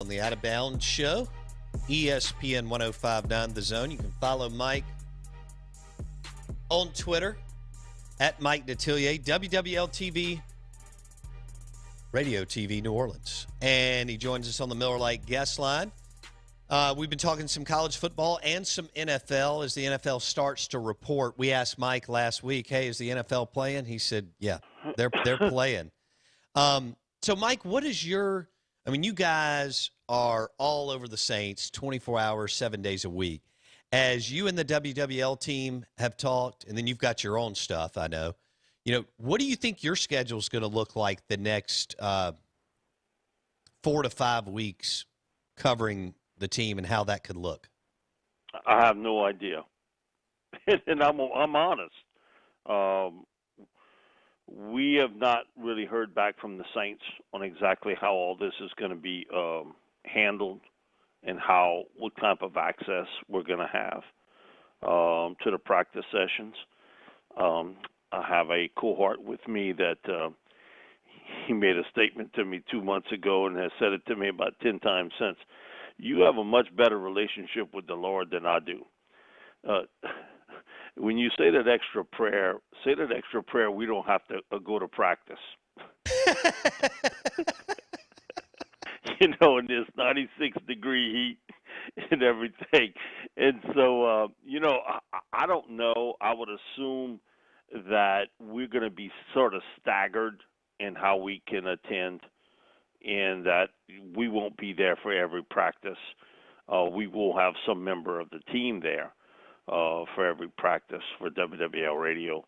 On the Out of Bounds Show, ESPN 1059 The Zone. You can follow Mike on Twitter at Mike Detillier, WWL TV, Radio TV New Orleans. And he joins us on the Miller Lite guest line. We've been talking some college football and some NFL as the NFL starts to report. We asked Mike last week, hey, is the NFL playing? He said, yeah, they're playing. So, Mike, what is your – I mean, you guys are all over the Saints 24 hours, 7 days a week. As you and the WWL team have talked, and then you've got your own stuff, I know, what do you think your schedule is going to look like the next 4 to 5 weeks covering the team and how that could look? I have no idea. And I'm honest. We have not really heard back from the Saints on exactly how all this is going to be handled and what type of access we're going to have to the practice sessions. I have a cohort with me that he made a statement to me 2 months ago and has said it to me about 10 times since. You have a much better relationship with the Lord than I do. When you say that extra prayer, we don't have to go to practice. In this 96-degree heat and everything. And so, I don't know. I would assume that we're going to be sort of staggered in how we can attend, and that we won't be there for every practice. We will have some member of the team there for every practice for WWL Radio.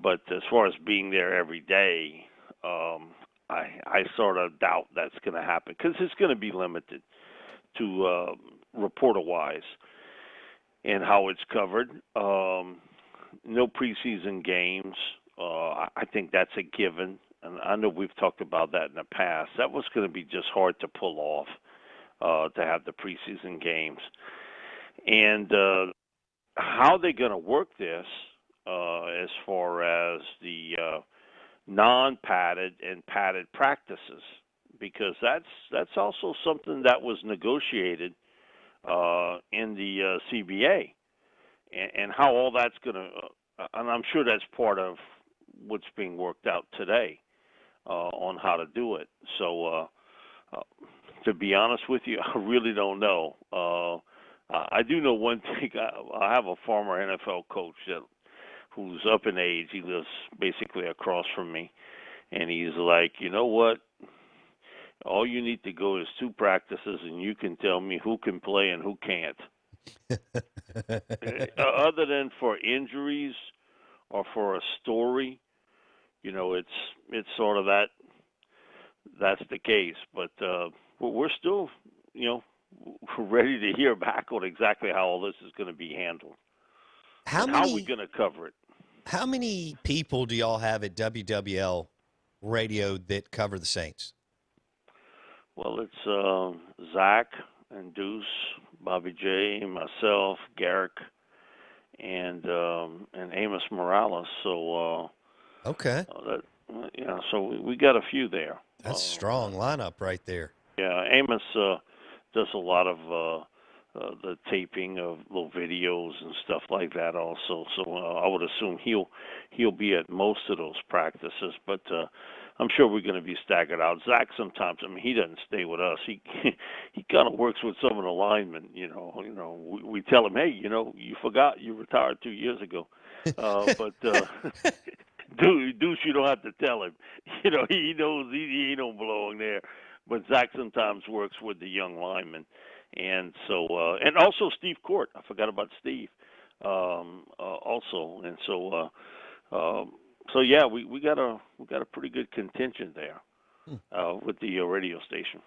But as far as being there every day, I sort of doubt that's going to happen because it's going to be limited to reporter-wise and how it's covered. No preseason games. I think that's a given. And I know we've talked about that in the past. That was going to be just hard to pull off, to have the preseason games. And how they're going to work this as far as the non-padded and padded practices, because that's also something that was negotiated in the CBA, and how all that's going to and I'm sure that's part of what's being worked out today on how to do it. So to be honest with you, I really don't know. I do know one thing. I have a former NFL coach who's up in age. He lives basically across from me. And he's like, you know what? All you need to go is 2 practices, and you can tell me who can play and who can't. Other than for injuries or for a story, it's sort of that's the case. But we're still, ready to hear back on exactly how all this is going to be handled. How are we going to cover it? How many people do y'all have at WWL Radio that cover the Saints? Well, it's Zach and Deuce, Bobby J, myself, Garrick, and Amos Morales. So okay, so we got a few there. That's a strong lineup right there. Yeah, Amos does a lot of the taping of little videos and stuff like that also. So I would assume he'll be at most of those practices, but I'm sure we're going to be staggered out. Zach sometimes, he doesn't stay with us. He kind of works with some of the linemen. We tell him, hey, you forgot you retired 2 years ago, but Deuce, you don't have to tell him. He knows he don't belong there. But Zach sometimes works with the young linemen. And so, and also Steve Court. I forgot about Steve, also. And so, yeah, we got a pretty good contingent there with the radio station.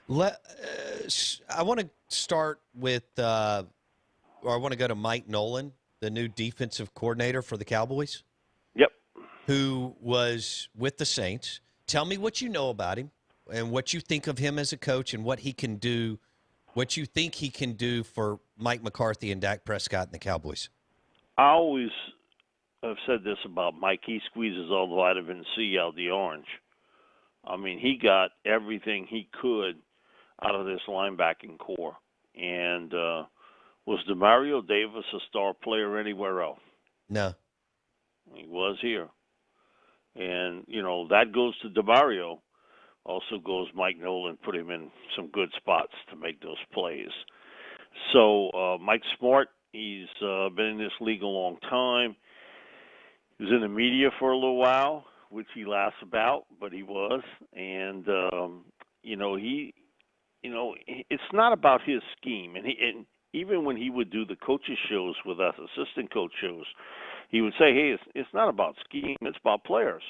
I want to start with, or I want to go to Mike Nolan, the new defensive coordinator for the Cowboys. Yep. Who was with the Saints. Tell me what you know about him and what you think of him as a coach and what he can do. What you think he can do for Mike McCarthy and Dak Prescott and the Cowboys? I always have said this about Mike. He squeezes all the vitamin C out of the orange. He got everything he could out of this linebacking core. And was DeMario Davis a star player anywhere else? No. He was here. And, that goes to DeMario. Also goes Mike Nolan, put him in some good spots to make those plays. So Mike Smart, he's been in this league a long time. He was in the media for a little while, which he laughs about, but he was. And, it's not about his scheme. And even when he would do the coaches shows with us, assistant coach shows, he would say, hey, it's not about scheme, it's about players.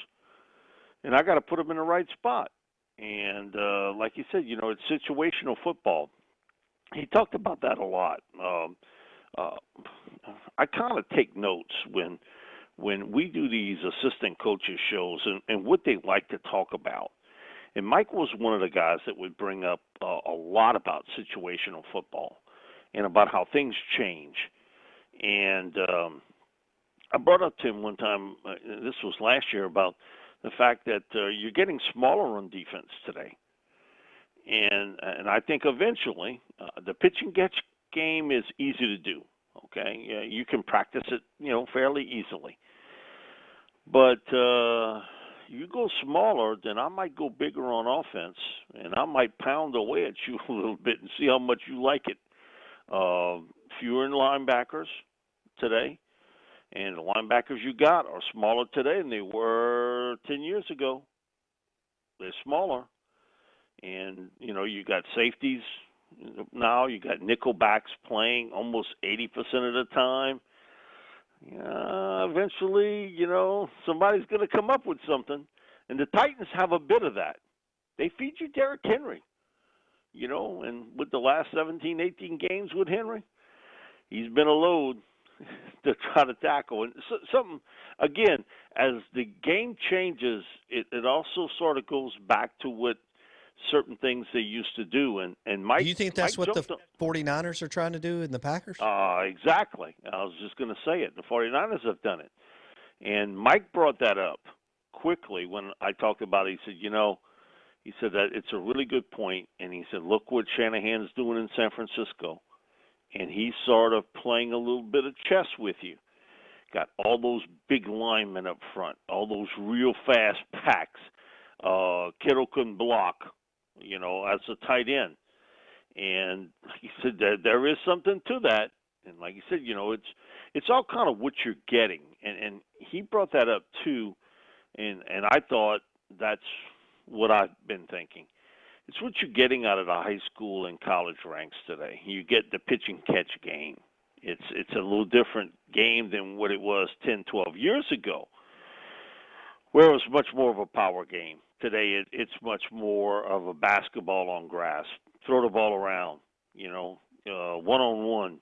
And I got to put them in the right spot. And like you said, it's situational football. He talked about that a lot. I kind of take notes when we do these assistant coaches shows and what they like to talk about. And Mike was one of the guys that would bring up a lot about situational football and about how things change. And I brought up to him one time, this was last year, about the fact that you're getting smaller on defense today. And I think eventually the pitch and catch game is easy to do, okay? You can practice it, fairly easily. But you go smaller, then I might go bigger on offense, and I might pound away at you a little bit and see how much you like it. Fewer linebackers today, and the linebackers you got are smaller today than they were 10 years ago. They're smaller. And, you got safeties now. You got nickel backs playing almost 80% of the time. Eventually, somebody's going to come up with something. And the Titans have a bit of that. They feed you Derrick Henry, and with the last 17, 18 games with Henry, he's been a load to try to tackle. And something, again, as the game changes, it also sort of goes back to what certain things they used to do. And Mike, do you think that's Mike what the 49ers are trying to do in the Packers? Exactly. I was just going to say it. The 49ers have done it. And Mike brought that up quickly when I talked about it. He said, he said that it's a really good point. And he said, look what Shanahan's doing in San Francisco. And he's sort of playing a little bit of chess with you. Got all those big linemen up front, all those real fast backs. Kittle couldn't block, as a tight end. And he said that there is something to that. And like you said, it's all kind of what you're getting. And he brought that up too. And I thought that's what I've been thinking. It's what you're getting out of the high school and college ranks today. You get the pitch and catch game. It's a little different game than what it was 10, 12 years ago, where it was much more of a power game. Today it's much more of a basketball on grass. Throw the ball around, one-on-one.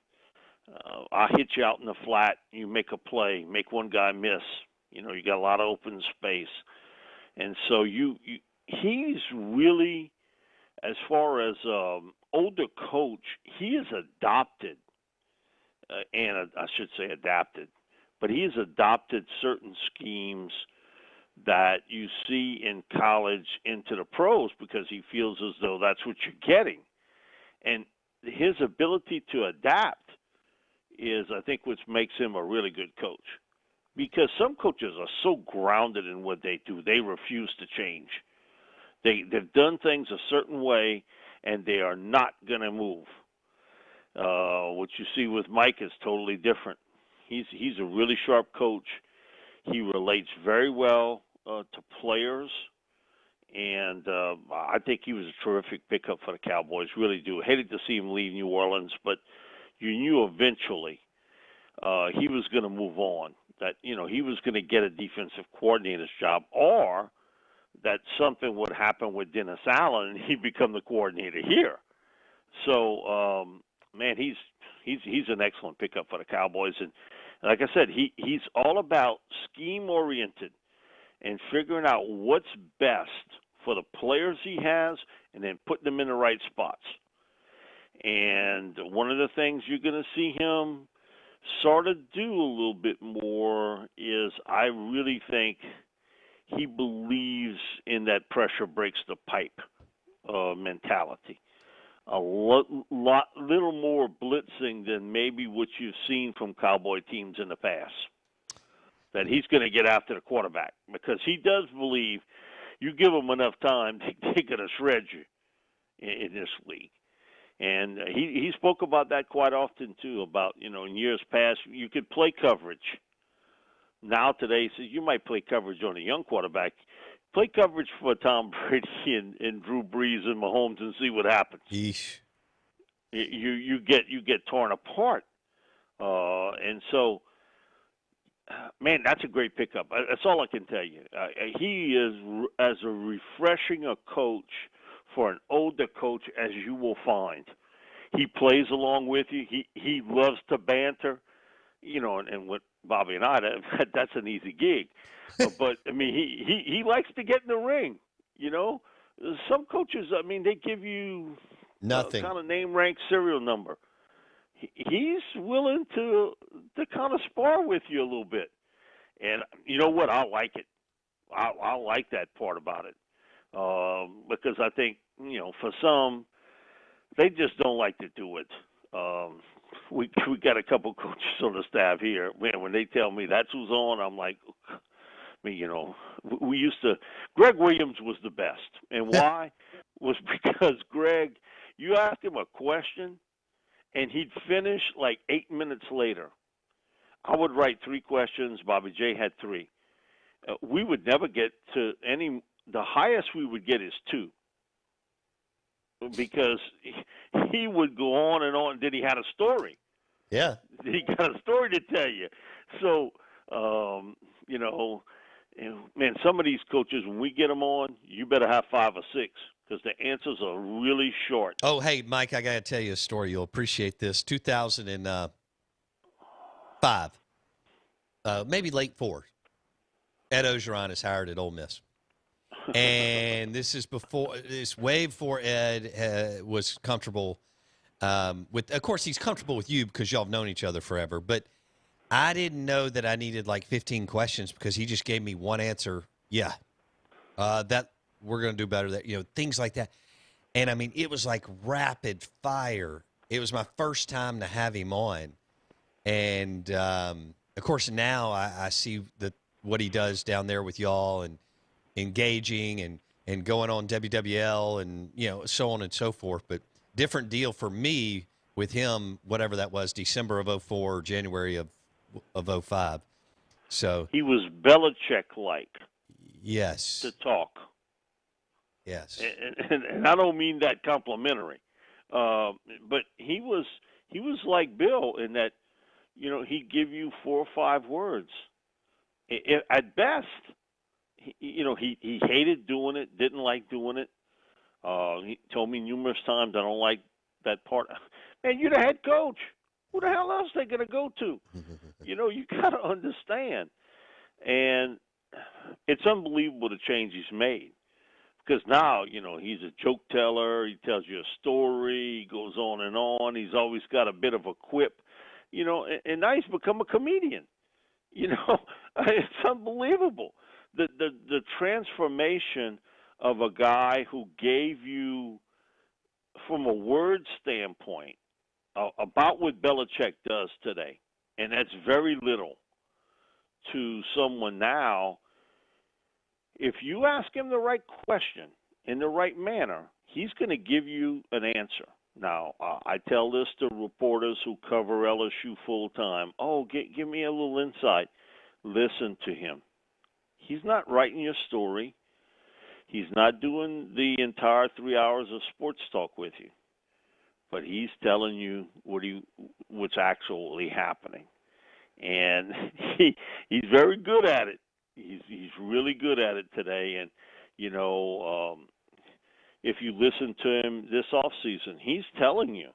I hit you out in the flat. You make a play, make one guy miss. You got a lot of open space. And so he's really, as far as older coach, he has adopted, and I should say adapted, but he has adopted certain schemes that you see in college into the pros because he feels as though that's what you're getting. And his ability to adapt is, I think, what makes him a really good coach. Because some coaches are so grounded in what they do, they refuse to change. They've done things a certain way, and they are not going to move. What you see with Mike is totally different. He's a really sharp coach. He relates very well to players, and I think he was a terrific pickup for the Cowboys. Really do. Hated to see him leave New Orleans, but you knew eventually he was going to move on. That he was going to get a defensive coordinator's job, or that something would happen with Dennis Allen and he'd become the coordinator here. So, man, he's an excellent pickup for the Cowboys, and like I said, he's all about scheme-oriented and figuring out what's best for the players he has and then putting them in the right spots. And one of the things you're going to see him sort of do a little bit more is I really think he believes in that pressure breaks the pipe mentality. a little more blitzing than maybe what you've seen from Cowboy teams in the past. That he's going to get after the quarterback because he does believe you give him enough time, they're going to shred you in this league. And he spoke about that quite often, too, about, in years past, you could play coverage. Now today, he says you might play coverage on a young quarterback. Play coverage for Tom Brady and Drew Brees and Mahomes and see what happens. Yeesh. You get torn apart. And so, man, that's a great pickup. That's all I can tell you. He is as a refreshing a coach for an older coach as you will find. He plays along with you. He loves to banter, and with Bobby and I, that's an easy gig. But I mean, he likes to get in the ring. Some coaches, I mean, they give you nothing, kind of name, rank, serial number. He's willing to kind of spar with you a little bit, and you know what? I like it. I like that part about it because I think for some, they just don't like to do it. We got a couple coaches on the staff here. Man, when they tell me that's who's on, I'm like, we used to. Greg Williams was the best, and why? Was because Greg, you asked him a question, and he'd finish like 8 minutes later. I would write 3 questions. Bobby J had 3. We would never get to any. The highest we would get is 2. Because he would go on and on. Then he had a story. Yeah. He got a story to tell you. So, man, some of these coaches, when we get them on, you better have 5 or 6 because the answers are really short. Oh, hey, Mike, I got to tell you a story. You'll appreciate this. 2005, maybe late 4. Ed Orgeron is hired at Ole Miss. And this is way before Ed was comfortable with. Of course, he's comfortable with you because y'all have known each other forever. But I didn't know that I needed like 15 questions because he just gave me one answer. Yeah, that we're going to do better. That things like that. And I mean, it was like rapid fire. It was my first time to have him on, and of course now I see what he does down there with y'all and engaging and going on WWL and so on and so forth. But different deal for me with him, whatever that was, December of 04, January of 05. So he was Belichick-like. Yes. To talk. Yes. And I don't mean that complimentary. But he was like Bill in that, he'd give you 4 or 5 words. At best, he hated doing it, didn't like doing it. He told me numerous times, I don't like that part. Man, you're the head coach. Who the hell else they going to go to? You got to understand. And it's unbelievable the change he's made. Because now, he's a joke teller. He tells you a story. He goes on and on. He's always got a bit of a quip. And now he's become a comedian. It's unbelievable. The transformation of a guy who gave you, from a word standpoint, about what Belichick does today, and that's very little, to someone now. If you ask him the right question in the right manner, he's going to give you an answer. Now, I tell this to reporters who cover LSU full time. Oh, give me a little insight. Listen to him. He's not writing your story. He's not doing the entire 3 hours of sports talk with you. But he's telling you what's actually happening. And he's very good at it. He's really good at it today. And, if you listen to him this offseason, he's telling you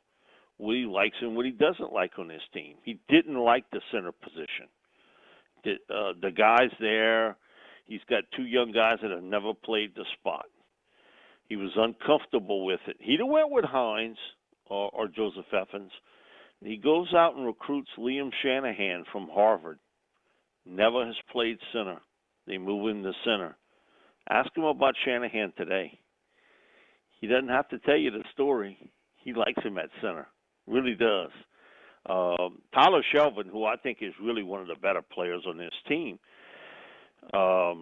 what he likes and what he doesn't like on his team. He didn't like the center position. The guys there, he's got 2 young guys that have never played the spot. He was uncomfortable with it. He'd have went with Hines or Joseph Effens. He goes out and recruits Liam Shanahan from Harvard. Never has played center. They move him to center. Ask him about Shanahan today. He doesn't have to tell you the story. He likes him at center, really does. Tyler Shelvin, who I think is really one of the better players on this team. I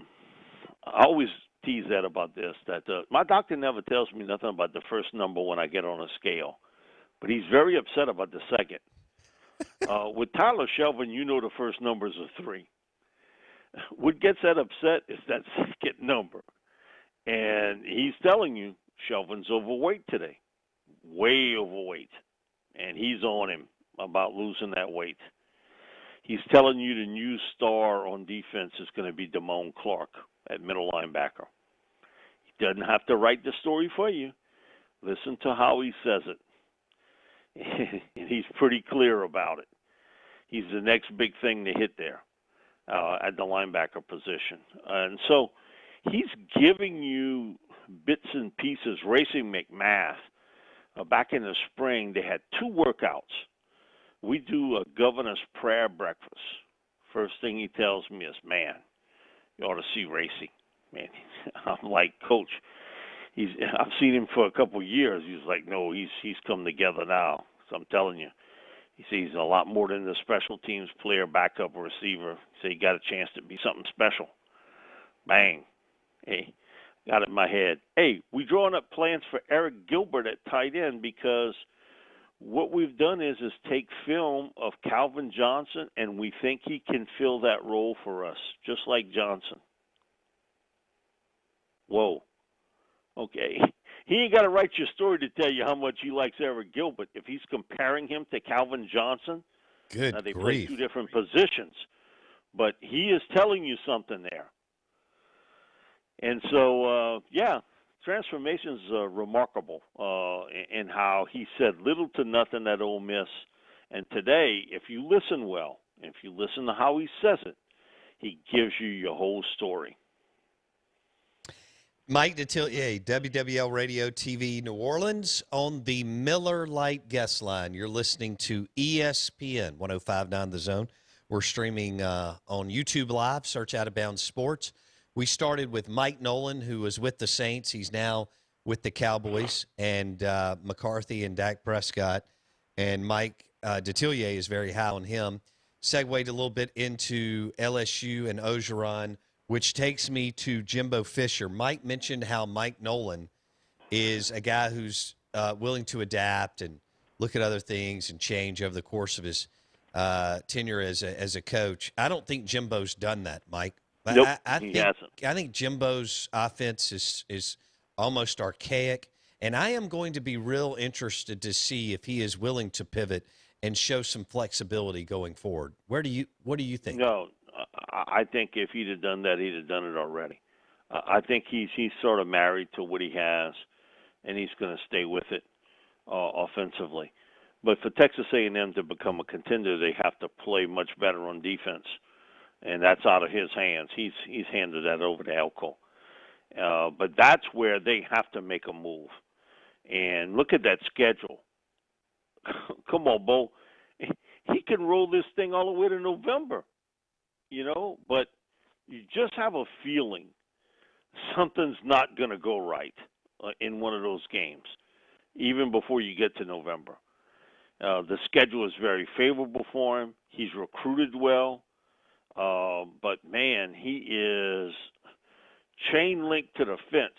always tease that about this, that my doctor never tells me nothing about the first number when I get on a scale, but he's very upset about the second. With Tyler Shelvin, you know the first number is a 3. What gets that upset is that second number. And he's telling you Shelvin's overweight today, way overweight, and he's on him about losing that weight. He's telling you the new star on defense is going to be Damone Clark at middle linebacker. He doesn't have to write the story for you. Listen to how he says it. And he's pretty clear about it. He's the next big thing to hit there at the linebacker position. And so he's giving you bits and pieces. Racing McMath, back in the spring, they had 2 workouts. We do a governor's prayer breakfast. First thing he tells me is, man, you ought to see Racing. Man, I'm like, Coach, I've seen him for a couple of years. He's like, no, he's come together now. So I'm telling you. He says he's a lot more than the special teams player, backup, receiver. He said he got a chance to be something special. Bang. Hey, got it in my head. Hey, we drawing up plans for Eric Gilbert at tight end because what we've done is take film of Calvin Johnson, and we think he can fill that role for us, just like Johnson. Whoa. Okay. He ain't got to write your story to tell you how much he likes Eric Gilbert. If he's comparing him to Calvin Johnson, good now they grief. play 2 different positions, but he is telling you something there. And so, transformation's remarkable in how he said little to nothing at Ole Miss. And today, if you listen well, if you listen to how he says it, he gives you your whole story. Mike Detillier, WWL Radio TV New Orleans on the Miller Lite guest line. You're listening to ESPN 105.9 The Zone. We're streaming on YouTube Live. Search Out of Bounds Sports. We started with Mike Nolan, who was with the Saints. He's now with the Cowboys, and McCarthy and Dak Prescott. And Mike Detillier is very high on him. Segued a little bit into LSU and Orgeron, which takes me to Jimbo Fisher. Mike mentioned how Mike Nolan is a guy who's willing to adapt and look at other things and change over the course of his tenure as a coach. I don't think Jimbo's done that, Mike. Nope, he hasn't. I think Jimbo's offense is almost archaic, and I am going to be real interested to see if he is willing to pivot and show some flexibility going forward. What do you think? No, I think if he'd have done that, he'd have done it already. I think he's sort of married to what he has, and he's going to stay with it offensively. But for Texas A&M to become a contender, they have to play much better on defense, and that's out of his hands. He's handed that over to Elko. But that's where they have to make a move. And look at that schedule. Come on, Bo. He can roll this thing all the way to November, but you just have a feeling something's not going to go right in one of those games, even before you get to November. The schedule is very favorable for him. He's recruited well. But, man, he is chain linked to the fence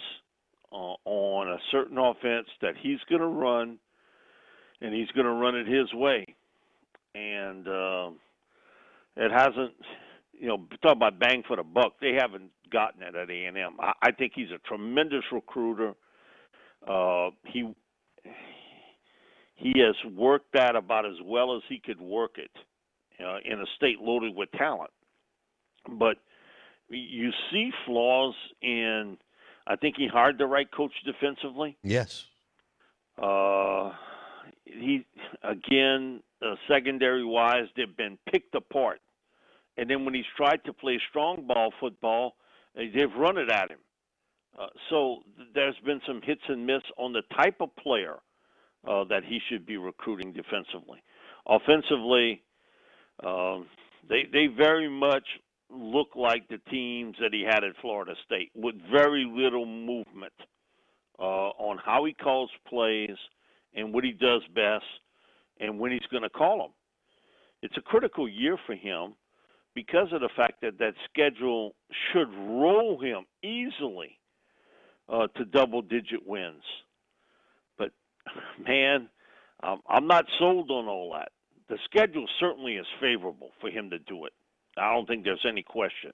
on a certain offense that he's going to run, and he's going to run it his way. And it hasn't, talk about bang for the buck, they haven't gotten it at A&M. I think he's a tremendous recruiter. He has worked that about as well as he could work it in a state loaded with talent. But you see flaws in, I think he hired the right coach defensively. Yes. He, again, secondary-wise, they've been picked apart. And then when he's tried to play strong ball football, they've run it at him. So there's been some hits and miss on the type of player that he should be recruiting defensively. Offensively, they very much look like the teams that he had at Florida State with very little movement on how he calls plays and what he does best and when he's going to call them. It's a critical year for him because of the fact that that schedule should roll him easily to double-digit wins. But, man, I'm not sold on all that. The schedule certainly is favorable for him to do it. I don't think there's any question.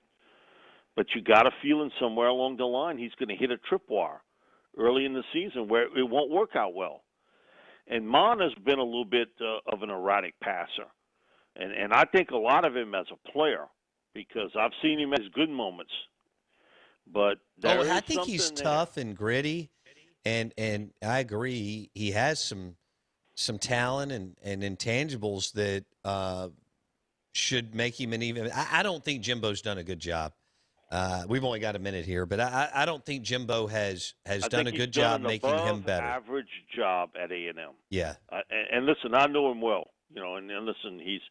But you got a feeling somewhere along the line he's going to hit a tripwire early in the season where it won't work out well. And Mon has been a little bit of an erratic passer. And I think a lot of him as a player, because I've seen him at his good moments. But I think he's tough and gritty, and I agree. He has some talent and intangibles that should make him an even. I don't think Jimbo's done a good job. We've only got a minute here, but I don't think Jimbo has done a good job making him better. Average job at A&M. Yeah. And listen, I know him well. And listen, he's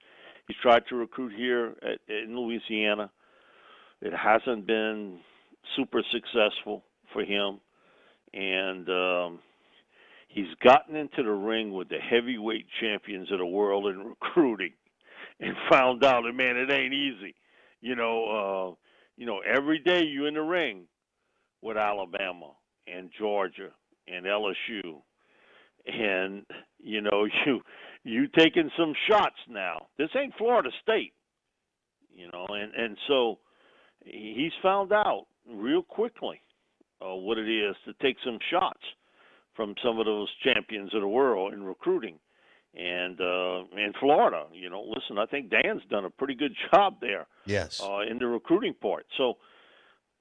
tried to recruit here in Louisiana. It hasn't been super successful for him, and he's gotten into the ring with the heavyweight champions of the world in recruiting, and found out that, man, it ain't easy. Every day you in the ring with Alabama and Georgia and LSU, and you taking some shots now. This ain't Florida State, and so he's found out real quickly what it is to take some shots from some of those champions of the world in recruiting. And in Florida, listen, I think Dan's done a pretty good job there. Yes. In the recruiting part. So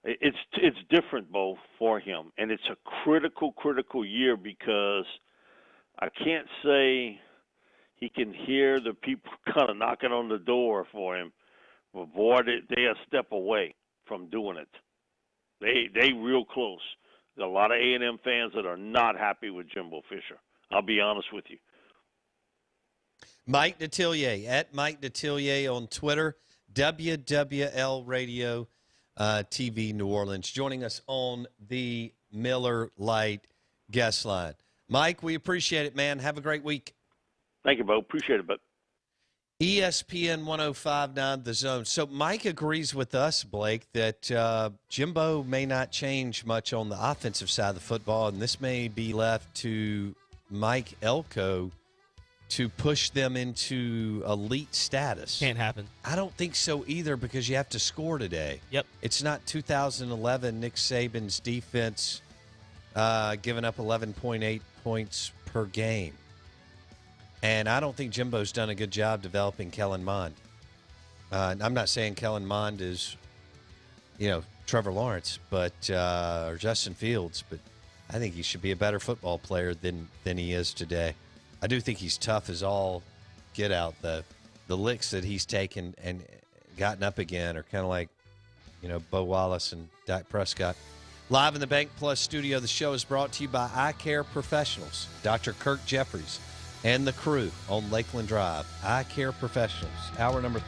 it's different, Bo, for him. And it's a critical year because I can't say he can hear the people kind of knocking on the door for him. But boy, they a step away from doing it. They real close. There's a lot of A&M fans that are not happy with Jimbo Fisher. I'll be honest with you. Mike Detillier, at Mike Detillier on Twitter, WWL Radio TV New Orleans, joining us on the Miller Lite guest line. Mike, we appreciate it, man. Have a great week. Thank you, Bo. Appreciate it, bud. ESPN 105.9 The Zone. So Mike agrees with us, Blake, that Jimbo may not change much on the offensive side of the football, and this may be left to Mike Elko to push them into elite status. Can't happen. I don't think so either, because you have to score today. Yep. It's not 2011 Nick Saban's defense giving up 11.8 points per game. And I don't think Jimbo's done a good job developing Kellen Mond. I'm not saying Kellen Mond is, Trevor Lawrence, or Justin Fields, but I think he should be a better football player than he is today. I do think he's tough as all get out. The licks that he's taken and gotten up again are kind of like, Bo Wallace and Dak Prescott. Live in the Bank Plus studio, the show is brought to you by Eye Care Professionals, Dr. Kirk Jeffries, and the crew on Lakeland Drive. Eye Care Professionals, hour number